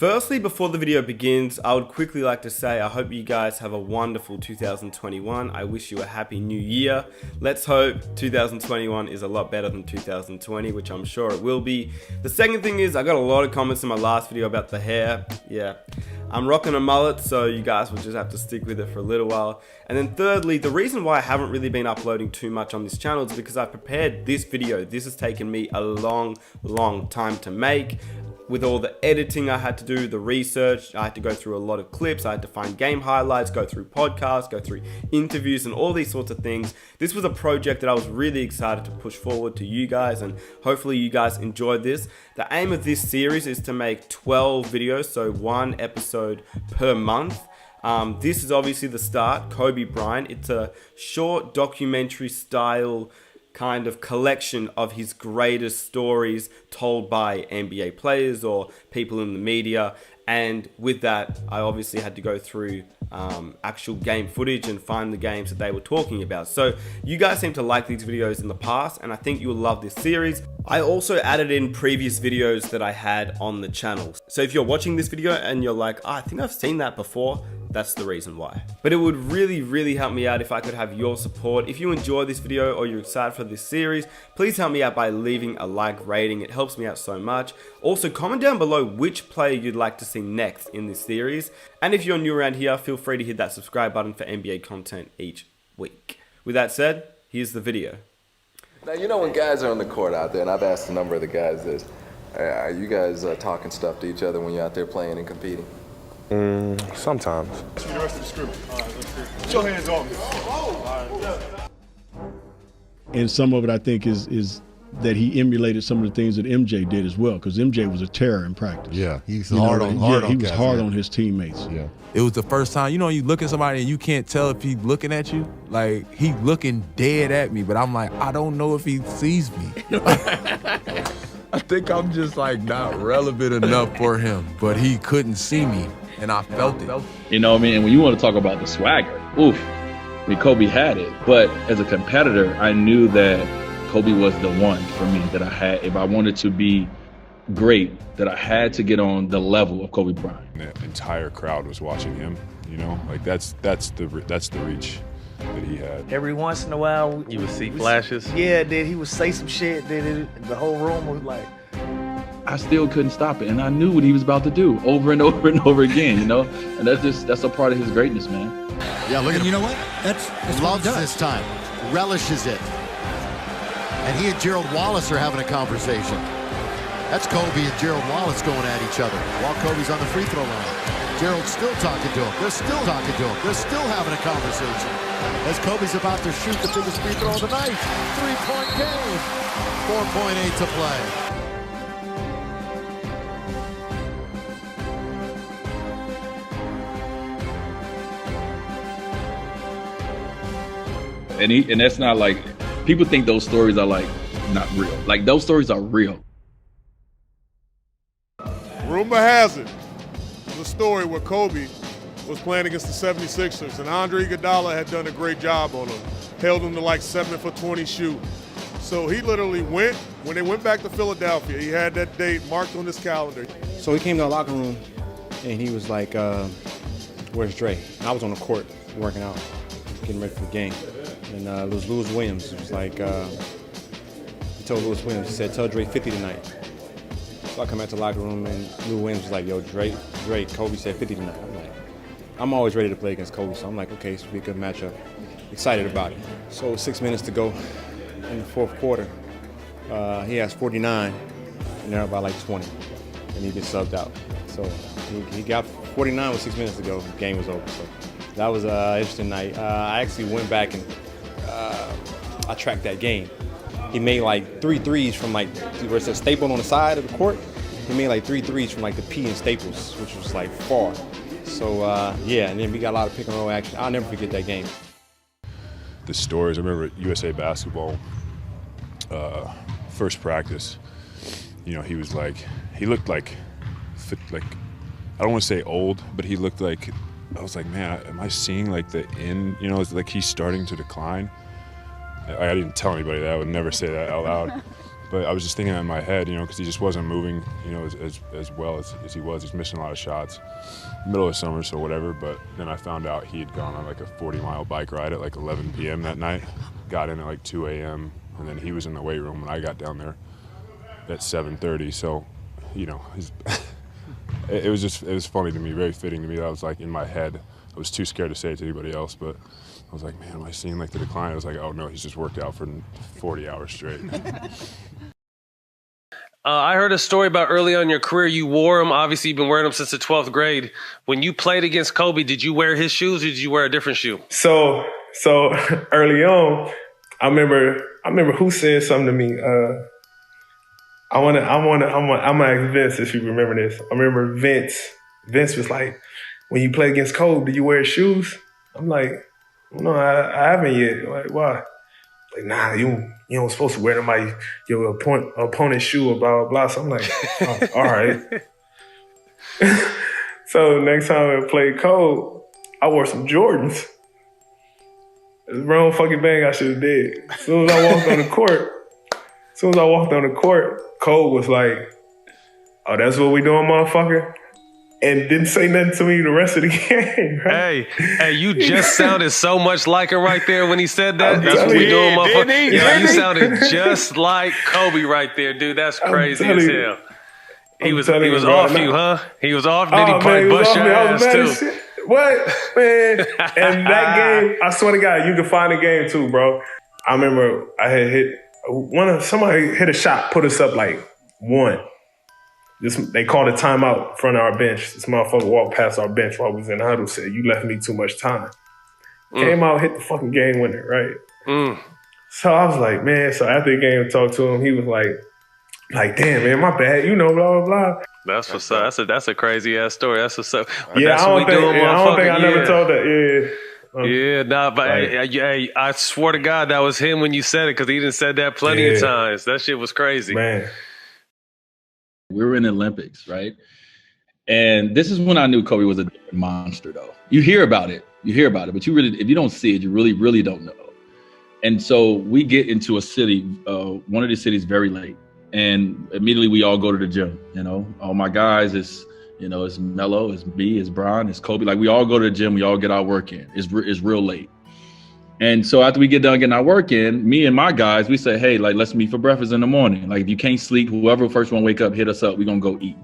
Firstly, before the video begins, I would quickly like to say I hope you guys have a wonderful 2021. I wish you a happy new year. Let's hope 2021 is a lot better than 2020, which I'm sure it will be. The second thing is, I got a lot of comments in my last video about the hair. Yeah, I'm rocking a mullet, so you guys will just have to stick with it for a little while. And then thirdly, the reason why I haven't really been uploading too much on this channel is because I prepared this video. This has taken me a long time to make. With all the editing I had to do, the research, I had to go through a lot of clips, I had to find game highlights, go through podcasts, go through interviews and all these sorts of things. This was a project that I was really excited to push forward to you guys, and hopefully you guys enjoyed this. The aim of this series is to make 12 videos, so one episode per month. This is obviously the start, Kobe Bryant. It's a short documentary style kind of collection of his greatest stories told by NBA players or people in the media. And with that, I obviously had to go through actual game footage and find the games that they were talking about. So you guys seem to like these videos in the past, and I think you'll love this series. I also added in previous videos that I had on the channel. So if you're watching this video and you're like, I think I've seen that before, that's the reason why. But it would really help me out if I could have your support. If you enjoy this video or you're excited for this series, please help me out by leaving a like rating. It helps me out so much. Also, comment down below which player you'd like to see next in this series. And if you're new around here, feel free to hit that subscribe button for NBA content each week. With that said, here's the video. Now, you know when guys are on the court out there, and I've asked a number of the guys this, are you guys talking stuff to each other when you're out there playing and competing? Sometimes. The rest of the script. All right, let's see. Put your hands on me. And some of it, I think, is that he emulated some of the things that MJ did as well, because MJ was a terror in practice. Yeah, he's hard on his teammates. Yeah. It was the first time, you look at somebody and you can't tell if he's looking at you. Like, he looking dead at me, but I'm like, I don't know if he sees me. I think I'm just like not relevant enough for him, but he couldn't see me, and I felt it. You know what I mean? And when you want to talk about the swagger, oof, I mean, Kobe had it. But as a competitor, I knew that Kobe was the one for me that I had. If I wanted to be great, that I had to get on the level of Kobe Bryant. The entire crowd was watching him. Like that's the reach that he had. Every once in a while, you would see flashes. Yeah, then he would say some shit. Then the whole room was like. I still couldn't stop it, and I knew what he was about to do over and over and over again. And that's a part of his greatness, man. Yeah, look at him. You know what? That's loves this time, relishes it, and he and Gerald Wallace are having a conversation. That's Kobe and Gerald Wallace going at each other while Kobe's on the free throw line. Gerald's still talking to him. They're still talking to him. They're still having a conversation as Kobe's about to shoot the biggest free throw of the night. 3-point game. 4.8 to play. And that's not like, people think those stories are like not real. Like, those stories are real. Rumor has it, there's a story where Kobe was playing against the 76ers, and Andre Iguodala had done a great job on him, held him to like 7 for 20 shoot. So he literally when they went back to Philadelphia, he had that date marked on his calendar. So he came to the locker room, and he was like, where's Dre? And I was on the court working out, getting ready for the game. And it was Lewis Williams. It was like, he told Lewis Williams, he said, tell Dre 50 tonight. So I come back to the locker room, and Lewis Williams was like, yo, Dre, Kobe said 50 tonight. I'm like, I'm always ready to play against Kobe, so I'm like, okay, this will be a good matchup. Excited about it. So 6 minutes to go in the fourth quarter. He has 49, and they're about like 20, and he gets subbed out. So he got 49 with 6 minutes to go. The game was over. So that was an interesting night. I actually went back and I tracked that game. He made like 3 threes from like where it says Staple on the side of the court. He made like 3 threes from like the P in Staples, which was like far. So yeah, and then we got a lot of pick and roll action. I'll never forget that game. The stories, I remember USA basketball, first practice, he looked like, I don't want to say old, but he looked like, I was like, man, am I seeing like the end, it's like he's starting to decline. I didn't tell anybody that, I would never say that out loud. But I was just thinking that in my head, you know, because he just wasn't moving, you know, as well as he was. He's missing a lot of shots. Middle of summer, so whatever. But then I found out he had gone on like a 40-mile bike ride at like 11 p.m. that night. Got in at like 2 a.m. and then he was in the weight room when I got down there at 7:30. So, you know, it was funny to me, very fitting to me. That was like in my head. I was too scared to say it to anybody else, but I was like, man, am I seeing like the decline? I was like, oh no, he's just worked out for 40 hours straight. I heard a story about early on in your career, you wore them. Obviously, you've been wearing them since the 12th grade. When you played against Kobe, did you wear his shoes or did you wear a different shoe? So early on, I remember who said something to me. I'm gonna ask Vince if you remember this. I remember Vince was like, when you play against Kobe, do you wear shoes? I'm like, no, I haven't yet. Like, why? Like, nah, you don't supposed to wear them by your opponent's shoe or blah, blah, blah. So I'm like, oh, all right. So next time I played Kobe, I wore some Jordans. It's the wrong fucking thing I should have did. As soon as I walked on the court, Kobe was like, oh, that's what we doing, motherfucker? And didn't say nothing to me the rest of the game. Right? Hey, you just sounded so much like him right there when he said that. That's what we doing, motherfucker. Yeah, you sounded just like Kobe right there, dude. That's crazy as hell. He was off you, huh? He was off. Did he probably bust your ass too? What, man? And that game, I swear to God, you can find the game too, bro. I remember I had hit somebody hit a shot, put us up like 1. They called a timeout in front of our bench. This motherfucker walked past our bench while we was in the huddle, said, you left me too much time. Came out, hit the fucking game winner, right? So I was like, man, so after the game, I talked to him, he was like, damn, man, my bad, you know, blah, blah, blah. That's what's up. That's a crazy ass story. That's what's up. Yeah, I don't think I never told that. Yeah. But I swear to God, that was him when you said it, because he done said that plenty of times. That shit was crazy. Man. We were in the Olympics, right? And this is when I knew Kobe was a monster, though. You hear about it, but you really, if you don't see it, you really, really don't know. And so we get into a city, one of the cities very late. And immediately we all go to the gym, you know. All my guys, it's Melo, it's me, it's Bryant, it's Kobe. Like, we all go to the gym, we all get our work in. It's real late. And so after we get done getting our work in, me and my guys, we say, hey, like, let's meet for breakfast in the morning. Like, if you can't sleep, whoever first one wake up, hit us up. We're going to go eat.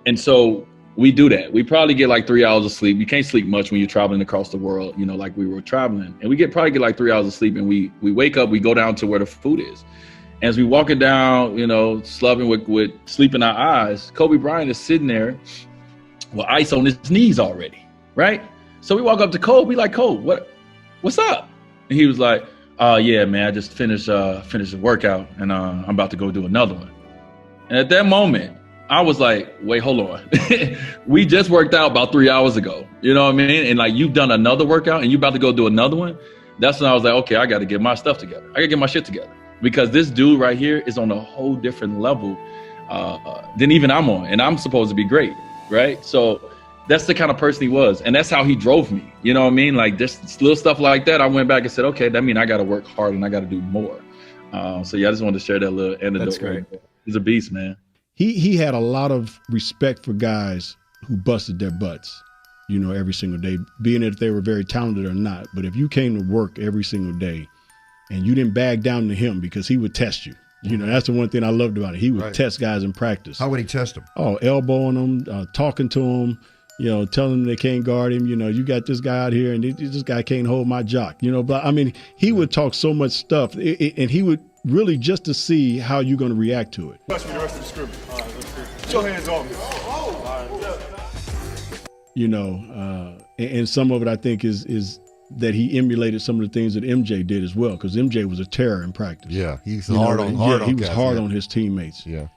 And so we do that. We probably get like 3 hours of sleep. You can't sleep much when you're traveling across the world, you know, like we were traveling. And we probably get like 3 hours of sleep. And we wake up, we go down to where the food is. And as we walking down, you know, slobbing with sleep in our eyes, Kobe Bryant is sitting there with ice on his knees already, right? So we walk up to Kobe, like, Kobe, what's up? And he was like, yeah, man, I just finished the workout and I'm about to go do another one. And at that moment, I was like, wait, hold on. We just worked out about 3 hours ago. You know what I mean? And like, you've done another workout and you about to go do another one. That's when I was like, okay, I got to get my stuff together. I got to get my shit together, because this dude right here is on a whole different level than even I'm on. And I'm supposed to be great, right? So that's the kind of person he was. And that's how he drove me. You know what I mean? Like, just little stuff like that. I went back and said, okay, that means I got to work hard and I got to do more. So yeah, I just wanted to share that little anecdote. That's great. He's a beast, man. He had a lot of respect for guys who busted their butts, you know, every single day, being if they were very talented or not. But if you came to work every single day and you didn't bag down to him, because he would test you. You know, that's the one thing I loved about it. He would test guys in practice. How would he test them? Oh, elbowing them, talking to them, you know, telling them they can't guard him. You know, you got this guy out here and this guy can't hold my jock. You know, but I mean, he would talk so much stuff and he would really just to see how you're going to react to it. Touch me the rest of the scrimmage. All right, let's see. Put your hands on me. You know, and some of it I think is that he emulated some of the things that MJ did as well, because MJ was a terror in practice. Yeah, he's hard on guys. He was hard on his teammates. Yeah.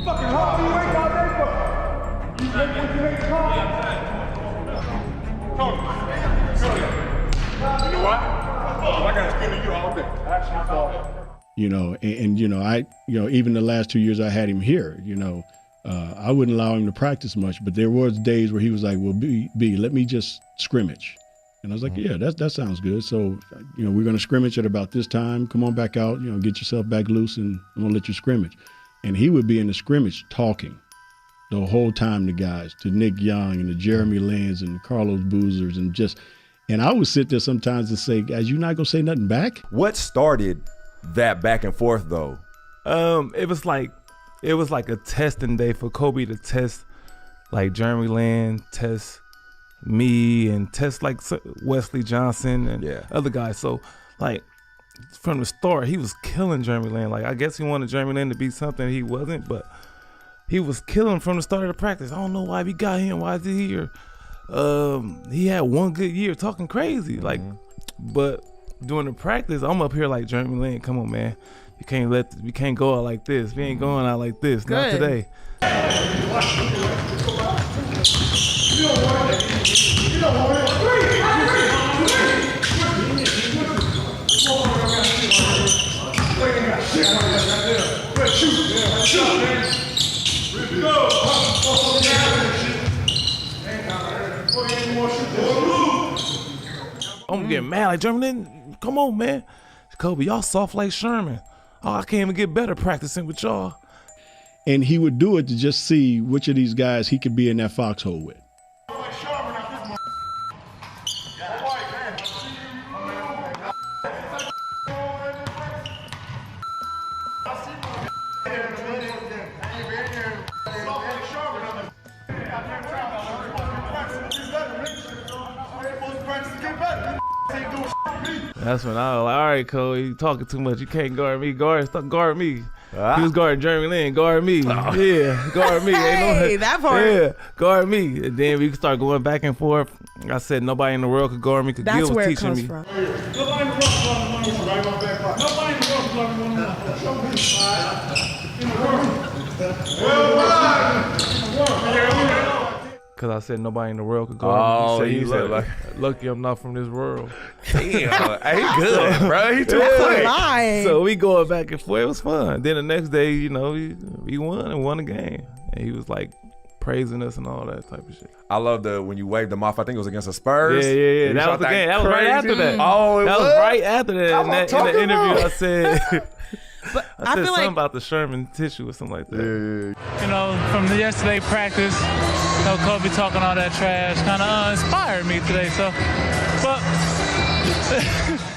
Fucking hard. You ain't got that. You make what you ain't called. You know what? I got to spin to you all day. Actually, you know, and you know, even the last 2 years I had him here, you know, I wouldn't allow him to practice much, but there was days where he was like, well, B, let me just scrimmage. And I was like, yeah, that sounds good. So, we're going to scrimmage at about this time. Come on back out, get yourself back loose, and I'm going to let you scrimmage. And he would be in the scrimmage talking the whole time to guys, to Nick Young and to Jeremy Lins and Carlos Boozers, and I would sit there sometimes and say, guys, you not going to say nothing back? What started that back and forth, though? It was like a testing day for Kobe to test, like Jeremy Lin, test me, and test like Wesley Johnson and other guys. So like from the start, he was killing Jeremy Lin. Like I guess he wanted Jeremy Lin to be something he wasn't, but he was killing from the start of the practice. I don't know why we got him. Why is he here? He had one good year talking crazy, like, but during the practice, I'm up here like Jeremy Lin. Come on, man. We can't go out like this. We ain't going out like this. Good. Not today. I'm getting mad like Jeremy, come on, man. Kobe, y'all soft like Sherman. Oh, I can't even get better practicing with y'all. And he would do it to just see which of these guys he could be in that foxhole with. That's when I was like, all right, Cole, you talking too much. You can't guard me. Guard me. He was guarding Jeremy Lin. Guard me. Oh. Yeah, guard me. Hey, that part. Yeah, guard me. And then we start going back and forth. I said nobody in the world could guard me. Cause Gil was teaching me. From. Cause I said nobody in the world could guard me. He said like, lucky I'm not from this world. Damn, he good, bro. He too quick. So we going back and forth. It was fun. Then the next day, we won the game, and he was like praising us and all that type of shit. I love when you waved them off. I think it was against the Spurs. Yeah. That was the game. That was right after that. Oh, that was right after that. In the interview, I said. But I said feel something like about the Sherman tissue or something like that. From the yesterday practice, Kobe talking all that trash kind of inspired me today. So, but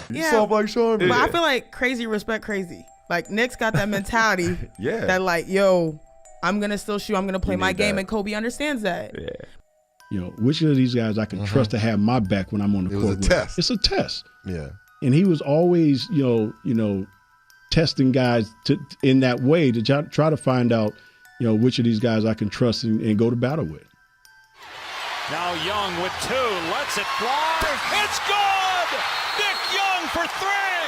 you soft like Sherman. But I feel like crazy respect crazy. Like Nick's got that mentality. Yeah. That like, yo, I'm gonna still shoot. I'm gonna play my game, and Kobe understands that. Yeah. Which of these guys I can trust to have my back when I'm on the court? It was a test. It's a test. Yeah. And he was always, testing guys in that way to try to find out, which of these guys I can trust and go to battle with. Now Young with two, lets it fly. It's good! Nick Young for three!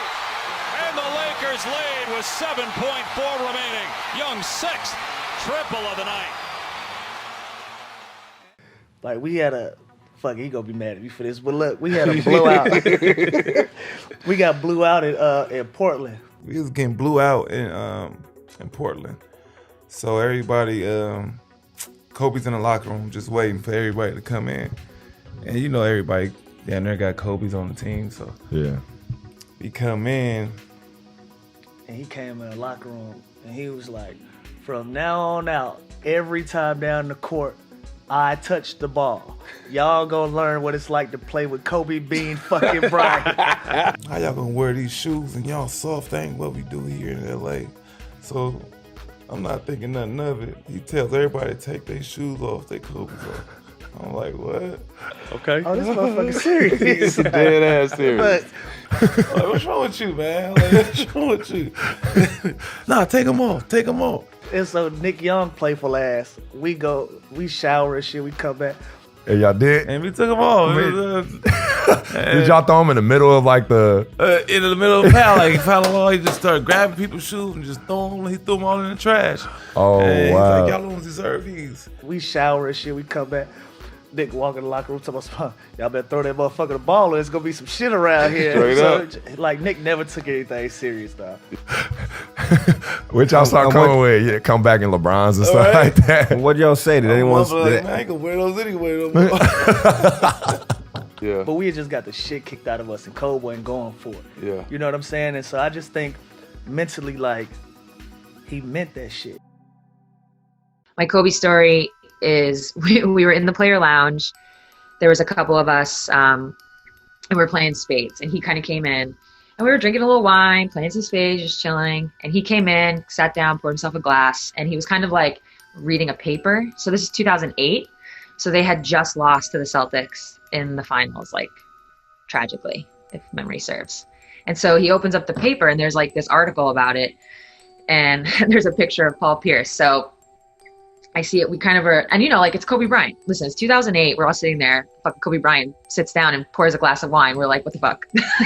And the Lakers lead with 7.4 remaining. Young's sixth triple of the night. Like we had he gonna be mad at me for this, but look, we had a blowout. We got blew out in Portland. We was getting blew out in Portland. So everybody, Kobe's in the locker room just waiting for everybody to come in. And everybody down there got Kobe's on the team, so yeah. We come in. And he came in the locker room and he was like, from now on out, every time down the court, I touch the ball. Y'all gonna learn what it's like to play with Kobe Bean fucking Bryant. How y'all gonna wear these shoes and y'all soft? Ain't what we do here in LA. So I'm not thinking nothing of it. He tells everybody to take their shoes off, their clothes off. I'm like, what? Okay. Oh, this motherfucker serious. Dead ass serious. Like, what's wrong with you, man? Like, what's wrong with you? Nah, take them off. Take them off. And so Nick Young, playful ass, we shower and shit, we come back. And y'all did? And we took them off. Did y'all throw them in the middle of like the... in the middle of foul. Like, foul, he just started grabbing people's shoes and just throwing them. He threw them all in the trash. Oh, and wow. He's like, y'all don't deserve these. We shower and shit, we come back. Nick walk in the locker room, talking about, y'all better throw that motherfucker the ball or it's gonna be some shit around here. Straight like, Nick never took anything serious, though. Which y'all start coming with, come back in LeBrons and stuff like that. What y'all say? Did anyone? I ain't gonna wear those anyway. Yeah. But we had just got the shit kicked out of us, and Kobe wasn't going for it. Yeah. You know what I'm saying? And so I just think mentally, like, he meant that shit. My Kobe story is we were in the player lounge. There was a couple of us, and we were playing spades. And he kind of came in, and we were drinking a little wine, playing some spades, just chilling. And he came in, sat down, poured himself a glass, and he was kind of like reading a paper. So this is 2008. So they had just lost to the Celtics in the finals, like tragically, if memory serves. And so he opens up the paper, and there's like this article about it. And there's a picture of Paul Pierce. So I see it. We kind of are, and you know, like, it's Kobe Bryant. Listen, it's 2008. We're all sitting there. Fucking Kobe Bryant sits down and pours a glass of wine. We're like, what the fuck,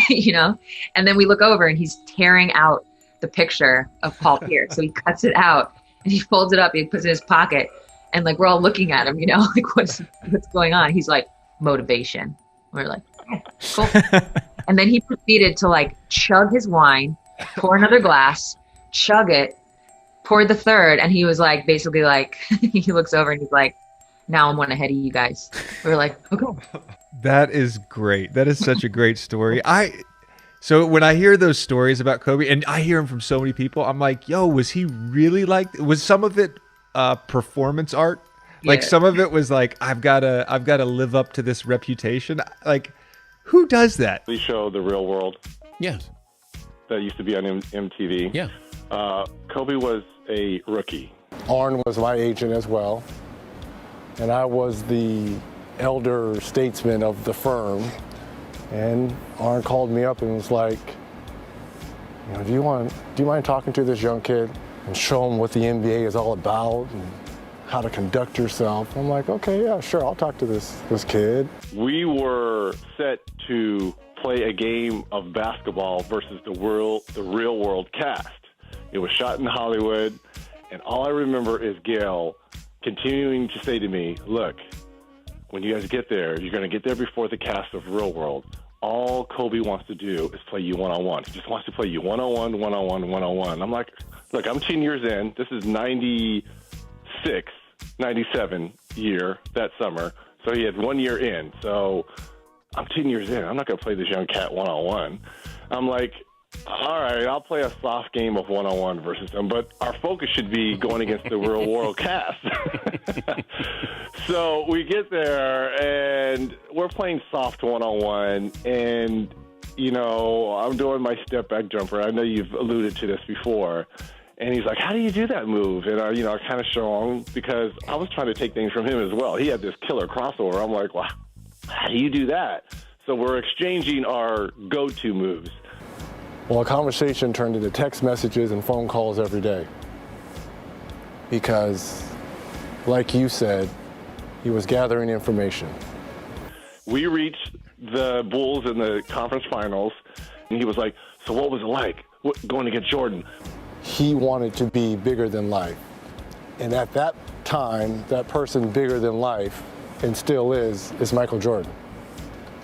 you know? And then we look over, and he's tearing out the picture of Paul Pierce. So he cuts it out and he folds it up. He puts it in his pocket, and like, we're all looking at him, you know, like, what's going on? He's like, motivation. We're like, oh, cool. And then he proceeded to like chug his wine, pour another glass, chug it, poured the third, and he was like, basically like, he looks over and he's like, now I'm one ahead of you guys. We were like, okay. That is great. That is such a great story. So when I hear those stories about Kobe, and I hear them from so many people, I'm like, yo, was he really like, was some of it performance art? Like, some of it was like, I've got to live up to this reputation. Like, who does that? The show, The Real World. Yes. That used to be on MTV. Yeah. Kobe was a rookie. Arn was my agent as well, and I was the elder statesman of the firm. And Arn called me up and was like, you know, do you mind talking to this young kid and show him what the NBA is all about and how to conduct yourself? I'm like, okay, yeah, sure, I'll talk to this kid. We were set to play a game of basketball versus the real world cast. It was shot in Hollywood, and all I remember is Gail continuing to say to me, look, when you guys get there, you're going to get there before the cast of Real World. All Kobe wants to do is play you one-on-one. He just wants to play you one-on-one, one-on-one, one-on-one. I'm like, look, I'm 10 years in. This is 96, 97 year, that summer. So he had 1 year in. So I'm 10 years in. I'm not going to play this young cat one-on-one. I'm like, all right, I'll play a soft game of one-on-one versus him, but our focus should be going against the real world cast. So we get there, and we're playing soft one-on-one, and, you know, I'm doing my step-back jumper. I know you've alluded to this before. And he's like, how do you do that move? And, I kind of show him, because I was trying to take things from him as well. He had this killer crossover. I'm like, well, how do you do that? So we're exchanging our go-to moves. Well, a conversation turned into text messages and phone calls every day. Because, like you said, he was gathering information. We reached the Bulls in the conference finals, and he was like, so what was it like going against Jordan? He wanted to be bigger than life. And at that time, that person bigger than life, and still is Michael Jordan.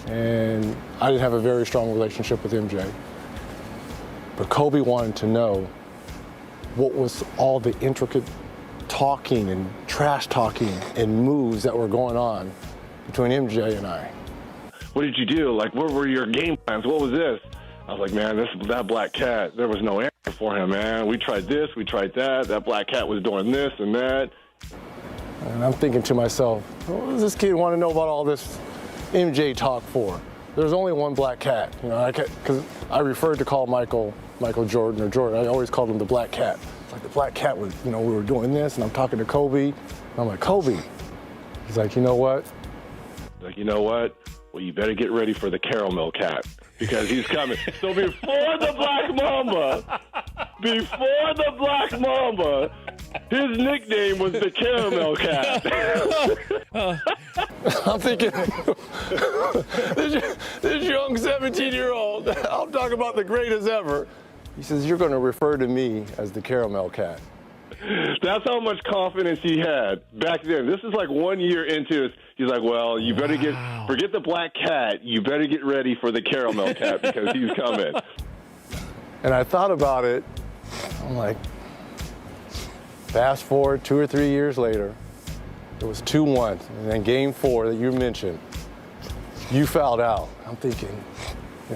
And I didn't have a very strong relationship with MJ. But Kobe wanted to know what was all the intricate talking and trash talking and moves that were going on between MJ and I. What did you do? Like, what were your game plans? What was this? I was like, man, that black cat, there was no answer for him, man. We tried this, we tried that. That black cat was doing this and that. And I'm thinking to myself, what does this kid want to know about all this MJ talk for? There's only one black cat, because I referred to call Michael Jordan or Jordan. I always called him the black cat. It's like the black cat was, we were doing this, and I'm talking to Kobe. And I'm like, Kobe. He's like, you know what? Like, you know what? Well, you better get ready for the caramel cat, because he's coming. So before the Black Mamba, his nickname was the Caramel Cat. I'm thinking, this young 17-year-old, I'm talking about the greatest ever. He says, you're going to refer to me as the Caramel Cat. That's how much confidence he had back then. This is like 1 year into it. He's like, well, you better forget the black cat. You better get ready for the caramel cat, because he's coming. And I thought about it. I'm like, fast forward 2 or 3 years later, it was 2-1. And then game 4 that you mentioned, you fouled out. I'm thinking,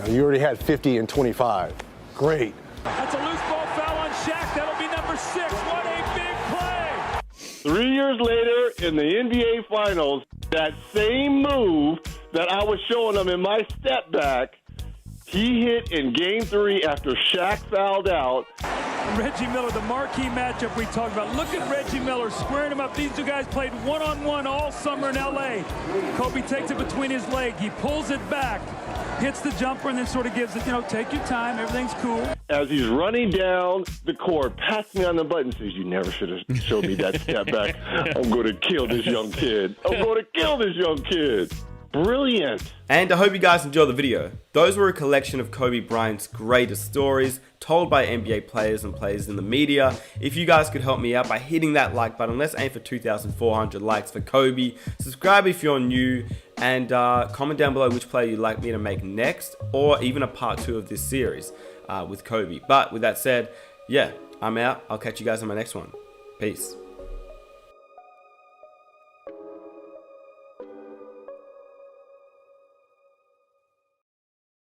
you already had 50 and 25. Great. That's a loose ball foul on Shaq. That'll be number 6. What a big play. 3 years later in the NBA Finals, that same move that I was showing them in my step back, he hit in Game 3 after Shaq fouled out. Reggie Miller, the marquee matchup we talked about. Look at Reggie Miller squaring him up. These two guys played one-on-one all summer in L.A. Kobe takes it between his leg. He pulls it back, hits the jumper, and then sort of gives it, take your time. Everything's cool. As he's running down the court, pats me on the butt and says, you never should have showed me that step back. I'm going to kill this young kid. I'm going to kill this young kid. Brilliant. And I hope you guys enjoyed the video. Those were a collection of Kobe Bryant's greatest stories told by NBA players and players in the media. If you guys could help me out by hitting that like button, let's aim for 2,400 likes for Kobe. Subscribe if you're new, and comment down below which player you'd like me to make next, or even a part 2 of this series with Kobe. But with that said, yeah, I'm out. I'll catch you guys on my next one. Peace.